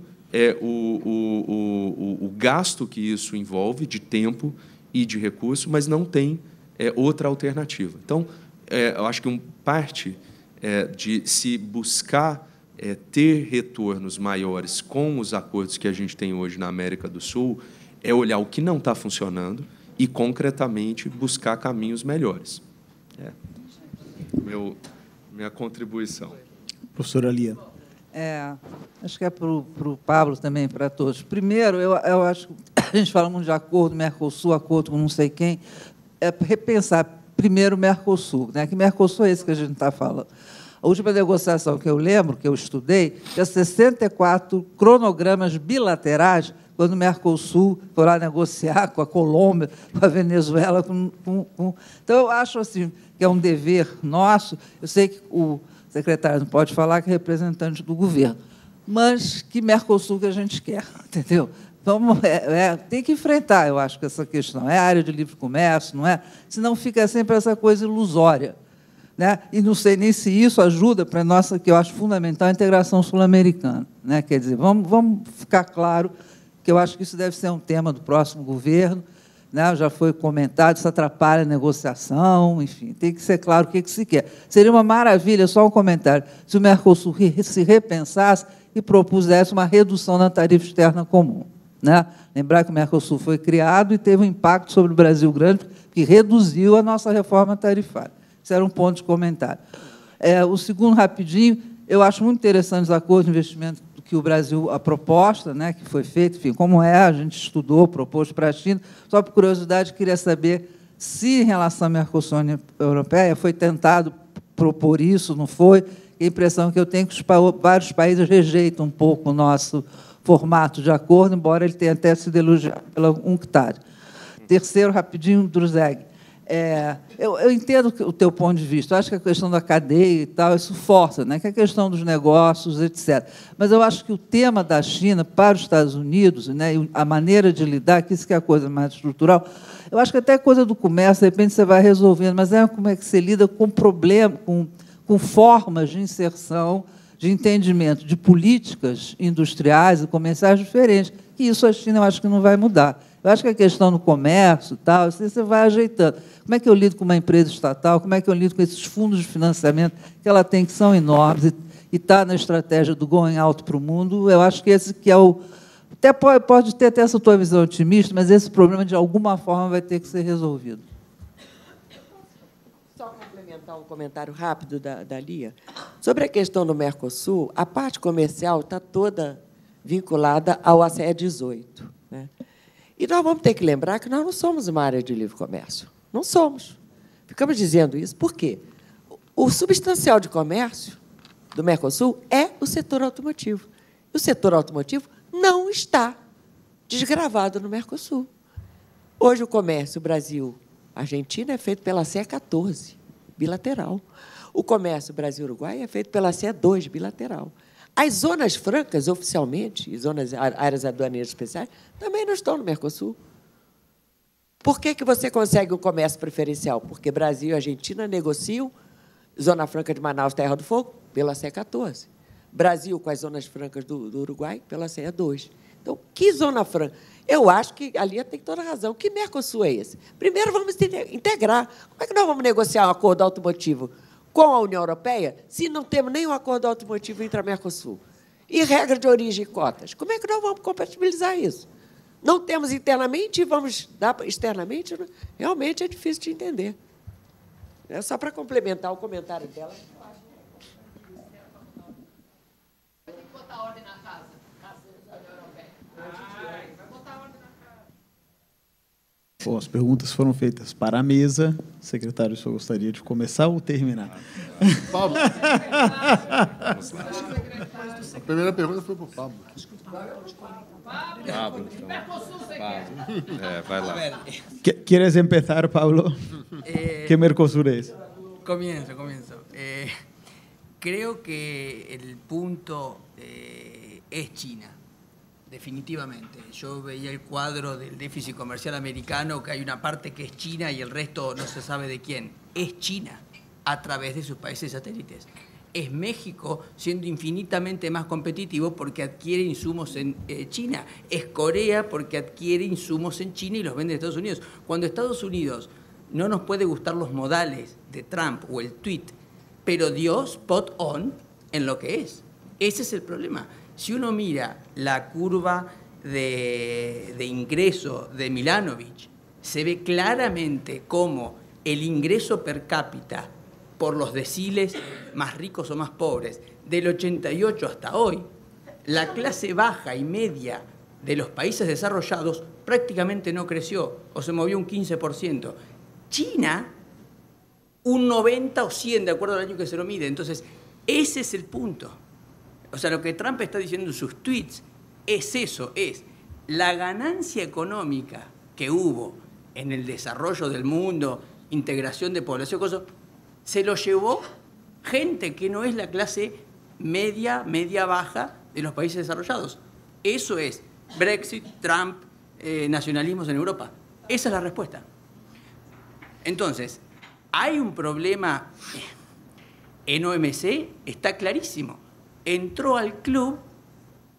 o gasto que isso envolve de tempo e de recurso, mas não tem outra alternativa. Então, eu acho que parte de se buscar ter retornos maiores com os acordos que a gente tem hoje na América do Sul é olhar o que não está funcionando e, concretamente, buscar caminhos melhores. Minha contribuição. Professora Lia. Acho que é para o Pablo também, para todos. Primeiro, eu acho que a gente fala muito de acordo, Mercosul, acordo com não sei quem, repensar primeiro o Mercosul, né? Que Mercosul é esse que a gente está falando. A última negociação que eu lembro, que eu estudei, tinha 64 cronogramas bilaterais quando o Mercosul foi lá negociar com a Colômbia, com a Venezuela. Então, eu acho assim, que é um dever nosso. Eu sei que o secretário não pode falar, que é representante do governo, mas que Mercosul que a gente quer, entendeu? Tem que enfrentar, eu acho, que essa questão. É a área de livre comércio, não é? Senão fica sempre essa coisa ilusória. Né? E não sei nem se isso ajuda para a nossa, que eu acho fundamental, a integração sul-americana. Né? Quer dizer, vamos ficar claro que eu acho que isso deve ser um tema do próximo governo. Né? Já foi comentado, isso atrapalha a negociação, enfim, tem que ser claro o que se quer. Seria uma maravilha, só um comentário, se o Mercosul se repensasse e propusesse uma redução na tarifa externa comum. Né? Lembrar que o Mercosul foi criado e teve um impacto sobre o Brasil grande, que reduziu a nossa reforma tarifária. Isso era um ponto de comentário. O segundo, rapidinho, eu acho muito interessante os acordos de investimento que o Brasil, a proposta, né, que foi feita, enfim, como a gente estudou, propôs para a China. Só por curiosidade, queria saber se, em relação à Mercosul Europeia, foi tentado propor isso, não foi? A impressão que eu tenho é que vários países rejeitam um pouco o nosso formato de acordo, embora ele tenha até sido elogiado pela UNCTAD. Terceiro, rapidinho, Druzeg. Eu entendo o teu ponto de vista. Eu acho que a questão da cadeia e tal, isso força, né? Que é a questão dos negócios, etc. Mas eu acho que o tema da China para os Estados Unidos, né, e a maneira de lidar, que isso que é a coisa mais estrutural, eu acho que até coisa do comércio, de repente, você vai resolvendo, mas como é que você lida com problemas, com formas de inserção, de entendimento de políticas industriais e comerciais diferentes, que isso a China, eu acho que não vai mudar. Eu acho que a questão do comércio, tal, você vai ajeitando. Como é que eu lido com uma empresa estatal? Como é que eu lido com esses fundos de financiamento que ela tem, que são enormes, e está na estratégia do going out para o mundo? Eu acho que esse que é o... Até pode ter até essa tua visão otimista, mas esse problema, de alguma forma, vai ter que ser resolvido. Só complementar um comentário rápido da Lia. Sobre a questão do Mercosul, a parte comercial está toda vinculada ao ACE 18. Né? E nós vamos ter que lembrar que nós não somos uma área de livre comércio. Não somos. Ficamos dizendo isso. Por quê? O substancial de comércio do Mercosul é o setor automotivo. E o setor automotivo não está desgravado no Mercosul. Hoje, o comércio Brasil-Argentina é feito pela CE 14, bilateral. O comércio Brasil-Uruguai é feito pela CE 2, bilateral. As zonas francas, oficialmente, e áreas aduaneiras especiais, também não estão no Mercosul. Por que você consegue um comércio preferencial? Porque Brasil e Argentina negociam Zona Franca de Manaus, Terra do Fogo, pela CE 14. Brasil com as zonas francas do Uruguai, pela CE 2. Então, que zona franca? Eu acho que a Lia tem toda a razão. Que Mercosul é esse? Primeiro, vamos integrar. Como é que nós vamos negociar um acordo automotivo com a União Europeia se não temos nenhum acordo automotivo intra-Mercosul? E regra de origem e cotas? Como é que nós vamos compatibilizar isso? Não temos internamente e vamos dar externamente? Realmente é difícil de entender. É só para complementar o comentário dela. Tem que botar ordem na casa. Bom, as perguntas foram feitas para a mesa. Secretário, o senhor gostaria de começar ou terminar? Pablo. A primeira pergunta foi para o Pablo. Pablo, então. Vai lá. ¿Quieres empezar, Pablo? ¿Qué Mercosur es? Comienzo. Creo que el punto es China, definitivamente. Yo veía el cuadro del déficit comercial americano, que hay una parte que es China y el resto no se sabe de quién. Es China, a través de sus países satélites. Es México siendo infinitamente más competitivo porque adquiere insumos en China. Es Corea porque adquiere insumos en China y los vende en Estados Unidos. Cuando Estados Unidos no nos puede gustar los modales de Trump o el tweet, pero dio spot on en lo que es. Ese es el problema. Si uno mira la curva de ingreso de Milanovic, se ve claramente cómo el ingreso per cápita por los deciles más ricos o más pobres, del 88 hasta hoy, la clase baja y media de los países desarrollados prácticamente no creció o se movió un 15%. China, un 90 o 100, de acuerdo al año que se lo mide. Entonces, ese es el punto. O sea, lo que Trump está diciendo en sus tweets es eso, es la ganancia económica que hubo en el desarrollo del mundo, integración de población, cosas, se lo llevó gente que no es la clase media, media-baja de los países desarrollados. Eso es Brexit, Trump, nacionalismos en Europa. Esa es la respuesta. Entonces, hay un problema en OMC, está clarísimo. Entró al club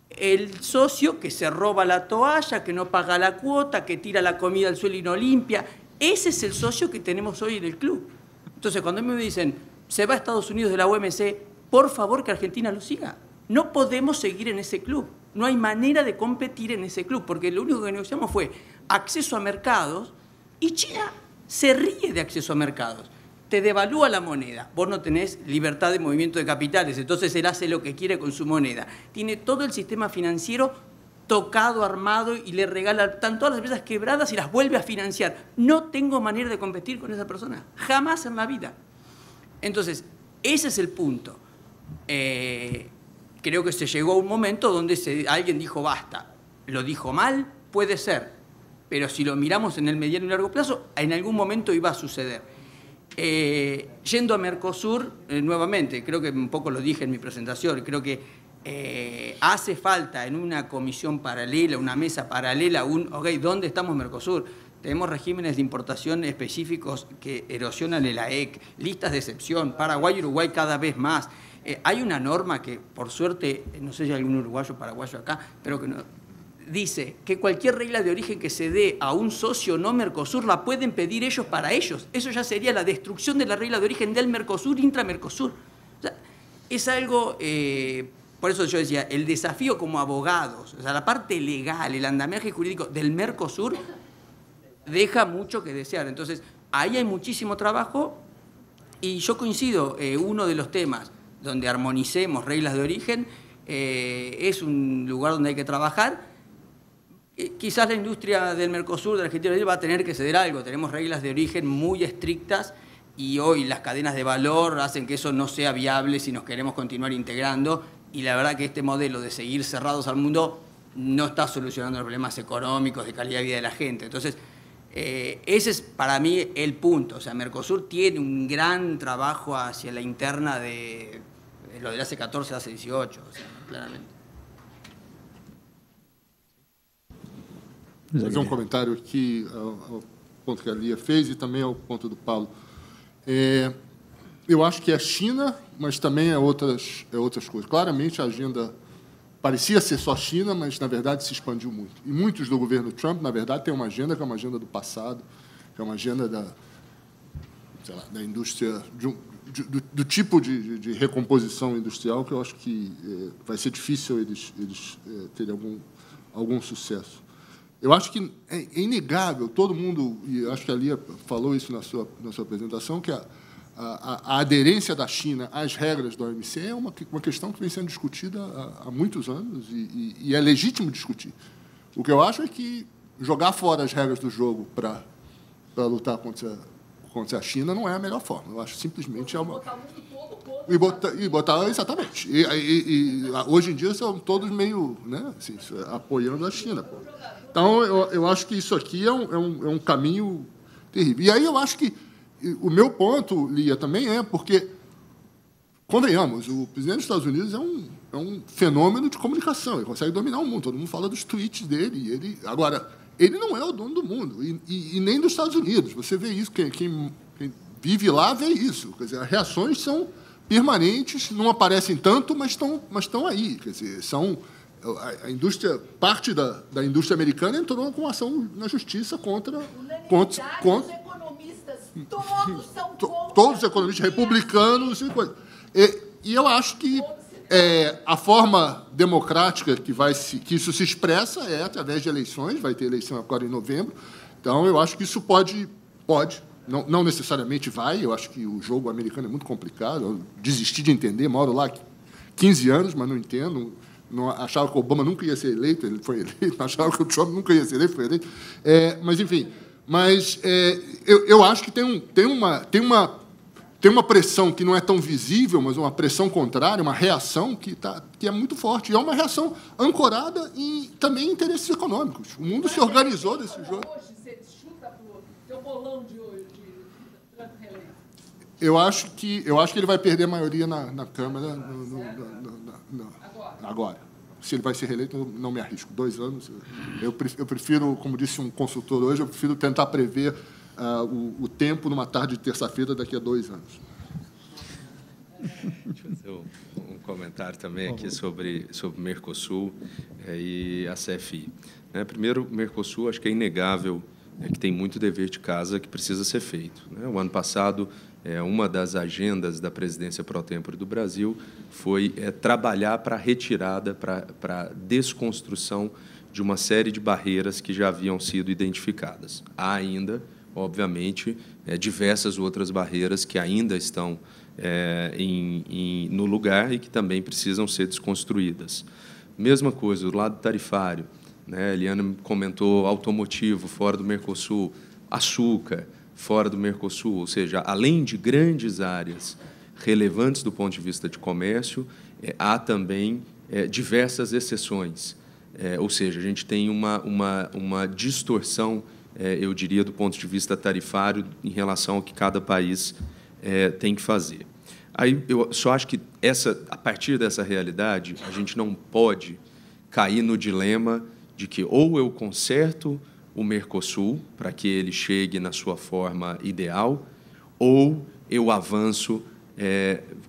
el socio que se roba la toalla, que no paga la cuota, que tira la comida al suelo y no limpia. Ese es el socio que tenemos hoy en el club. Entonces, cuando me dicen, se va a Estados Unidos de la OMC, por favor que Argentina lo siga. No podemos seguir en ese club. No hay manera de competir en ese club, porque lo único que negociamos fue acceso a mercados y China se ríe de acceso a mercados. Te devalúa la moneda. Vos no tenés libertad de movimiento de capitales, entonces él hace lo que quiere con su moneda. Tiene todo el sistema financiero tocado, armado, y le regala, están todas las empresas quebradas y las vuelve a financiar. No tengo manera de competir con esa persona, jamás en la vida. Entonces, ese es el punto. Creo que se llegó a un momento donde alguien dijo basta. Lo dijo mal, puede ser, pero si lo miramos en el mediano y largo plazo, en algún momento iba a suceder. Yendo a Mercosur, nuevamente, creo que un poco lo dije en mi presentación, creo que hace falta en una comisión paralela, una mesa paralela, ¿dónde estamos Mercosur? Tenemos regímenes de importación específicos que erosionan el AEC, listas de excepción, Paraguay y Uruguay cada vez más. Hay una norma que, por suerte, no sé si hay algún uruguayo o paraguayo acá, pero que no, dice que cualquier regla de origen que se dé a un socio no Mercosur la pueden pedir ellos para ellos. Eso ya sería la destrucción de la regla de origen del Mercosur, intra-Mercosur. O sea, es algo... Por eso yo decía, el desafío como abogados, o sea, la parte legal, el andamiaje jurídico del Mercosur deja mucho que desear. Entonces, ahí hay muchísimo trabajo y yo coincido, uno de los temas donde armonicemos reglas de origen es un lugar donde hay que trabajar. quizás la industria del Mercosur, de Argentina, va a tener que ceder algo. Tenemos reglas de origen muy estrictas y hoy las cadenas de valor hacen que eso no sea viable si nos queremos continuar integrando. Y la verdad que este modelo de seguir cerrados al mundo no está solucionando los problemas económicos, de calidad de vida de la gente. Entonces, ese es para mí el punto. O sea, Mercosur tiene un gran trabajo hacia la interna de lo del hace 14, hace 18, o sea, claramente. Vou fazer um comentário aqui ao ponto que a Lia fez e também ao ponto do Paulo. Eu acho que é a China, mas também é outras coisas. Claramente, a agenda parecia ser só China, mas, na verdade, se expandiu muito. E muitos do governo Trump, na verdade, têm uma agenda que é uma agenda do passado, que é uma agenda da indústria, do tipo de recomposição industrial, que eu acho que vai ser difícil eles terem algum sucesso. Eu acho que é inegável, todo mundo, e acho que a Lia falou isso na sua apresentação, que a aderência da China às regras da OMC é uma questão que vem sendo discutida há muitos anos e é legítimo discutir. O que eu acho é que jogar fora as regras do jogo para lutar contra a China não é a melhor forma. Eu acho simplesmente E botar exatamente. Hoje em dia são todos meio, né, assim, apoiando a China. Pô. Então, eu acho que isso aqui é um caminho terrível. E aí eu acho que o meu ponto, Lia, também porque, convenhamos, o presidente dos Estados Unidos é um fenômeno de comunicação. Ele consegue dominar o mundo. Todo mundo fala dos tweets dele. Agora, ele não é o dono do mundo, e nem dos Estados Unidos. Você vê isso, quem vive lá vê isso. Quer dizer, as reações são permanentes, não aparecem tanto, mas estão aí. Quer dizer, a indústria, parte da indústria americana entrou com ação na justiça contra os economistas, todos são contra. Todos os economistas republicanos e eu acho que a forma democrática que isso se expressa é através de eleições. Vai ter eleição agora em novembro. Então, eu acho que isso pode não necessariamente vai. Eu acho que o jogo americano é muito complicado. Eu desisti de entender, moro lá há 15 anos, mas não entendo. Não achava que o Obama nunca ia ser eleito, ele foi eleito. Achava que o Trump nunca ia ser eleito, foi eleito. Mas, enfim, eu acho que tem uma pressão que não é tão visível, mas uma pressão contrária, uma reação que é muito forte. E é uma reação ancorada também em interesses econômicos. O mundo se organizou desse jogo. Hoje, você chuta para o teu bolão de hoje, de Trump reeleito? Eu acho que ele vai perder a maioria na Câmara agora. Se ele vai ser reeleito, eu não me arrisco. 2 anos. Eu prefiro, como disse um consultor hoje, eu prefiro tentar prever o tempo numa tarde de terça-feira daqui a 2 anos. Deixa eu fazer um comentário também aqui sobre o Mercosul e a CFI. Primeiro, o Mercosul, acho que é inegável que tem muito dever de casa que precisa ser feito. O ano passado, uma das agendas da presidência pro-tempore do Brasil foi trabalhar para a retirada, para a desconstrução de uma série de barreiras que já haviam sido identificadas. Há ainda, obviamente, diversas outras barreiras que ainda estão no lugar e que também precisam ser desconstruídas. Mesma coisa, do lado tarifário. A Eliana comentou automotivo fora do Mercosul, açúcar fora do Mercosul, ou seja, além de grandes áreas relevantes do ponto de vista de comércio, há também diversas exceções. Ou seja, a gente tem uma distorção, eu diria, do ponto de vista tarifário em relação ao que cada país tem que fazer. Aí eu só acho que a partir dessa realidade, a gente não pode cair no dilema de que ou eu conserto o Mercosul para que ele chegue na sua forma ideal, ou eu avanço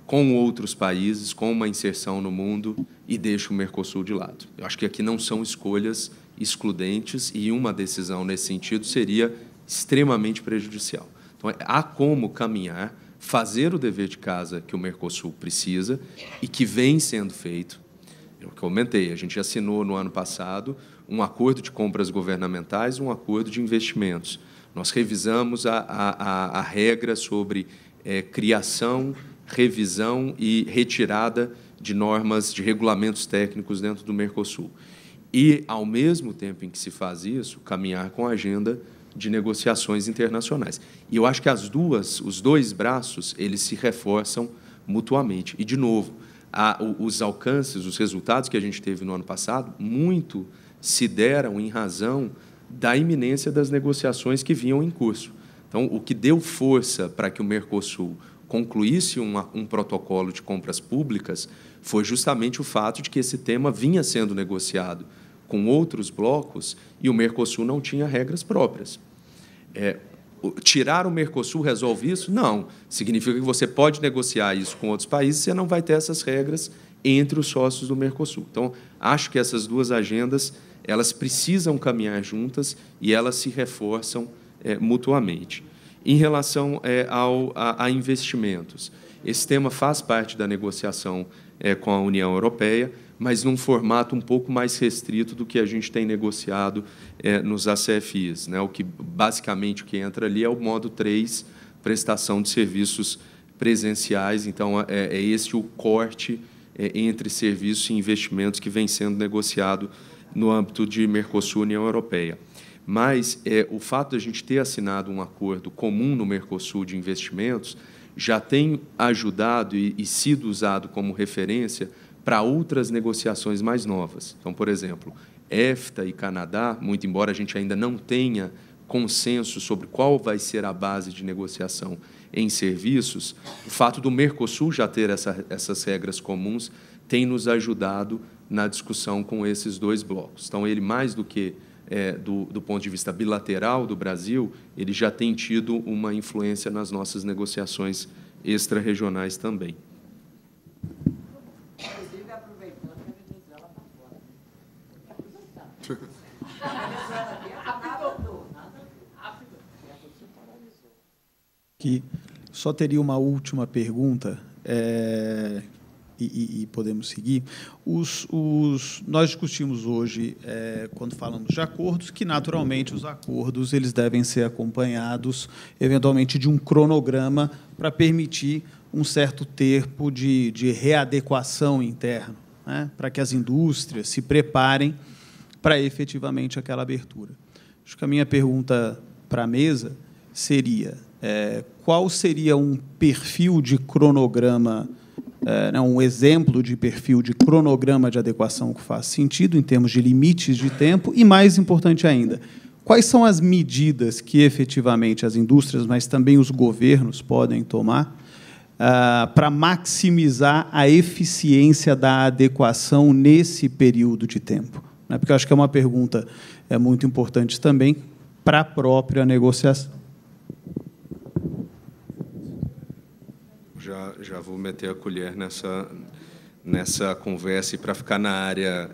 com outros países, com uma inserção no mundo e deixo o Mercosul de lado. Eu acho que aqui não são escolhas excludentes e uma decisão nesse sentido seria extremamente prejudicial. Então, há como caminhar, fazer o dever de casa que o Mercosul precisa e que vem sendo feito. Eu comentei, a gente assinou no ano passado um acordo de compras governamentais, um acordo de investimentos. Nós revisamos a regra sobre criação, revisão e retirada de normas, de regulamentos técnicos dentro do Mercosul. e, ao mesmo tempo em que se faz isso, caminhar com a agenda de negociações internacionais. E eu acho que os dois braços, eles se reforçam mutuamente. E, de novo, os alcances, os resultados que a gente teve no ano passado, muito se deram em razão da iminência das negociações que vinham em curso. Então, o que deu força para que o Mercosul concluísse um protocolo de compras públicas foi justamente o fato de que esse tema vinha sendo negociado com outros blocos e o Mercosul não tinha regras próprias. Tirar o Mercosul resolve isso? Não. Significa que você pode negociar isso com outros países e você não vai ter essas regras entre os sócios do Mercosul. Então, acho que essas duas agendas elas precisam caminhar juntas e elas se reforçam mutuamente. Em relação a investimentos, esse tema faz parte da negociação com a União Europeia, mas num formato um pouco mais restrito do que a gente tem negociado nos ACFIs, né? Basicamente, o que entra ali é o modo 3, prestação de serviços presenciais. Então, é esse o corte entre serviços e investimentos que vem sendo negociado no âmbito de Mercosul e União Europeia. Mas o fato de a gente ter assinado um acordo comum no Mercosul de investimentos já tem ajudado e sido usado como referência para outras negociações mais novas. Então, por exemplo, EFTA e Canadá, muito embora a gente ainda não tenha consenso sobre qual vai ser a base de negociação em serviços, o fato do Mercosul já ter essas regras comuns tem nos ajudado na discussão com esses dois blocos. Então, ele, mais do que do ponto de vista bilateral do Brasil, ele já tem tido uma influência nas nossas negociações extra-regionais também. Inclusive, aproveitando que a Venezuela está fora. Que só teria uma última pergunta, e podemos seguir. Nós discutimos hoje, quando falamos de acordos, que, naturalmente, os acordos eles devem ser acompanhados, eventualmente, de um cronograma para permitir um certo tempo de readequação interna, né, para que as indústrias se preparem para, efetivamente, aquela abertura. Acho que a minha pergunta para a mesa seria qual seria um perfil de cronograma, um exemplo de perfil de cronograma de adequação que faz sentido em termos de limites de tempo e, mais importante ainda, quais são as medidas que, efetivamente, as indústrias, mas também os governos podem tomar para maximizar a eficiência da adequação nesse período de tempo? Porque eu acho que é uma pergunta muito importante também para a própria negociação. Já vou meter a colher nessa conversa, e para ficar na área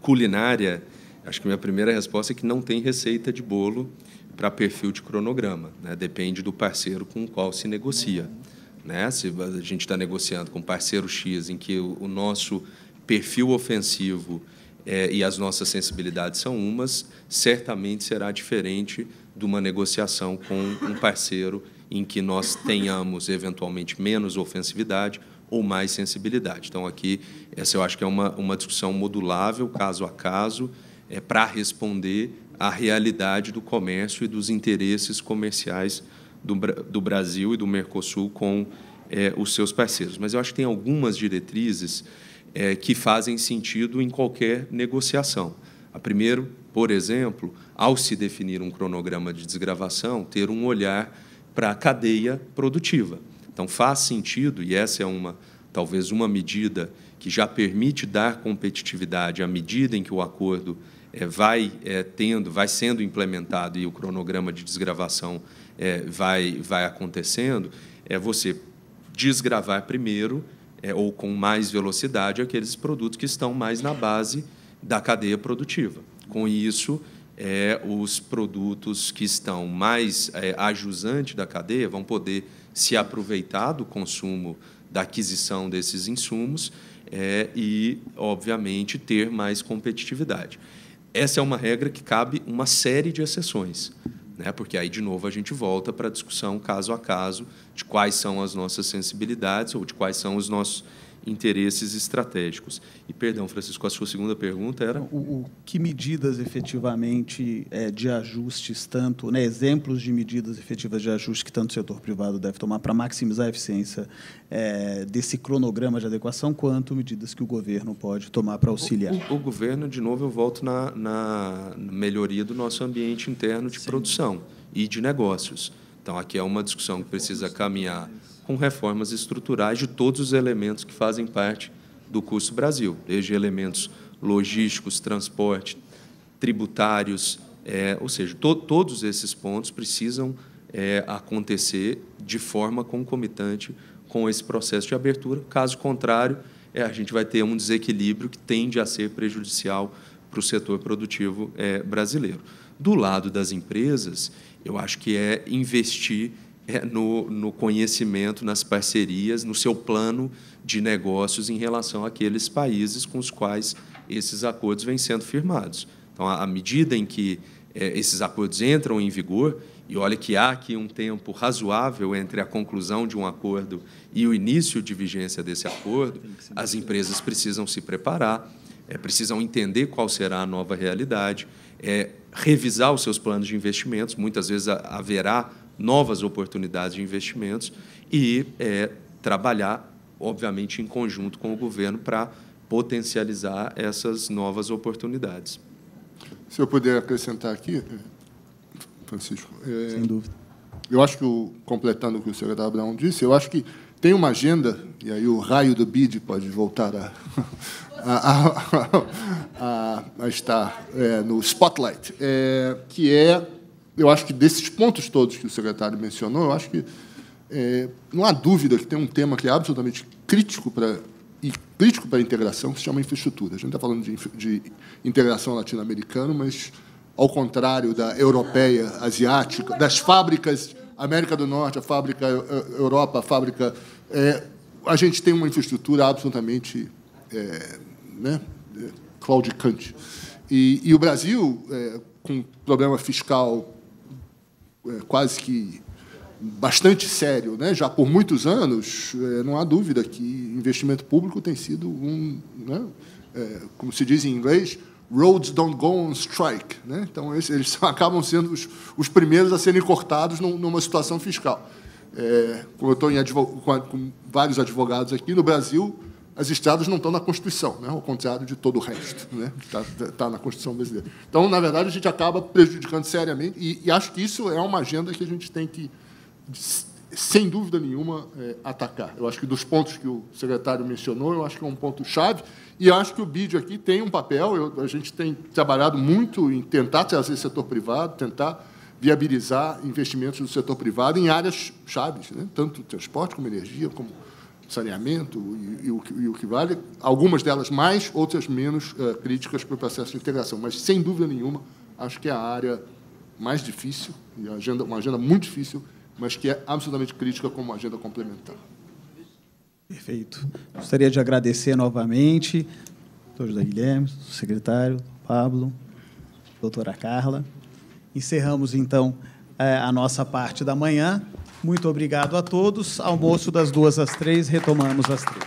culinária, acho que minha primeira resposta é que não tem receita de bolo para perfil de cronograma, né? Depende do parceiro com o qual se negocia, né? Se a gente está negociando com parceiro X, em que o nosso perfil ofensivo e as nossas sensibilidades são umas, certamente será diferente de uma negociação com um parceiro em que nós tenhamos, eventualmente, menos ofensividade ou mais sensibilidade. Então, aqui, essa eu acho que é uma discussão modulável, caso a caso, para responder à realidade do comércio e dos interesses comerciais do Brasil e do Mercosul com os seus parceiros. Mas eu acho que tem algumas diretrizes que fazem sentido em qualquer negociação. A primeira, por exemplo, ao se definir um cronograma de desgravação, ter um olhar para a cadeia produtiva. Então, faz sentido, e essa é talvez uma medida que já permite dar competitividade à medida em que o acordo vai sendo implementado e o cronograma de desgravação vai acontecendo, você desgravar primeiro, ou com mais velocidade, aqueles produtos que estão mais na base da cadeia produtiva. Com isso, os produtos que estão mais ajusante da cadeia vão poder se aproveitar do consumo, da aquisição desses insumos e, obviamente, ter mais competitividade. Essa é uma regra que cabe uma série de exceções, né? Porque aí, de novo, a gente volta para a discussão caso a caso de quais são as nossas sensibilidades ou de quais são os nossos interesses estratégicos. E, perdão, Francisco, a sua segunda pergunta era? Que medidas, efetivamente, de ajustes, tanto, né, exemplos de medidas efetivas de ajuste que tanto o setor privado deve tomar para maximizar a eficiência desse cronograma de adequação, quanto medidas que o governo pode tomar para auxiliar? O governo, de novo, eu volto na melhoria do nosso ambiente interno de produção e de negócios. Então, aqui é uma discussão que precisa caminhar com reformas estruturais de todos os elementos que fazem parte do Custo Brasil, desde elementos logísticos, transporte, tributários, ou seja, todos esses pontos precisam acontecer de forma concomitante com esse processo de abertura. Caso contrário, a gente vai ter um desequilíbrio que tende a ser prejudicial para o setor produtivo brasileiro. Do lado das empresas, eu acho que investir no conhecimento, nas parcerias, no seu plano de negócios em relação àqueles países com os quais esses acordos vêm sendo firmados. Então, à medida em que esses acordos entram em vigor, e olha que há aqui um tempo razoável entre a conclusão de um acordo e o início de vigência desse acordo, as empresas precisam se preparar, precisam entender qual será a nova realidade, revisar os seus planos de investimentos, muitas vezes haverá novas oportunidades de investimentos e trabalhar, obviamente, em conjunto com o governo para potencializar essas novas oportunidades. Se eu puder acrescentar aqui, Francisco. Sem dúvida. Eu acho que, completando o que o secretário Abraão disse, eu acho que tem uma agenda, e aí o raio do BID pode voltar a estar no spotlight, que eu acho que desses pontos todos que o secretário mencionou, eu acho que não há dúvida que tem um tema que é absolutamente crítico para a integração, que se chama infraestrutura. A gente está falando de integração latino-americana, mas, ao contrário da europeia, asiática, das fábricas América do Norte, a fábrica Europa, a fábrica... a gente tem uma infraestrutura absolutamente claudicante. E o Brasil, com problema fiscal quase que bastante sério, né? Já por muitos anos, não há dúvida que investimento público tem sido como se diz em inglês, roads don't go on strike, né? Então, eles acabam sendo os primeiros a serem cortados numa situação fiscal. Como eu estou com vários advogados aqui, no Brasil, as estradas não estão na Constituição, né? Ao contrário de todo o resto, né? Está na Constituição brasileira. Então, na verdade, a gente acaba prejudicando seriamente, e acho que isso é uma agenda que a gente tem que, sem dúvida nenhuma, atacar. Eu acho que dos pontos que o secretário mencionou, eu acho que é um ponto-chave, e acho que o BID aqui tem um papel, a gente tem trabalhado muito em tentar trazer setor privado, tentar viabilizar investimentos do setor privado em áreas chaves, né? Tanto transporte como energia, como saneamento e o que vale, algumas delas mais, outras menos críticas para o processo de integração. Mas, sem dúvida nenhuma, acho que é a área mais difícil, e uma agenda muito difícil, mas que é absolutamente crítica como uma agenda complementar. Perfeito. Gostaria de agradecer novamente ao doutor José Guilherme, ao secretário, Pablo, a doutora Carla. Encerramos, então, a nossa parte da manhã. Muito obrigado a todos. Almoço das 2 às 3, retomamos às 3.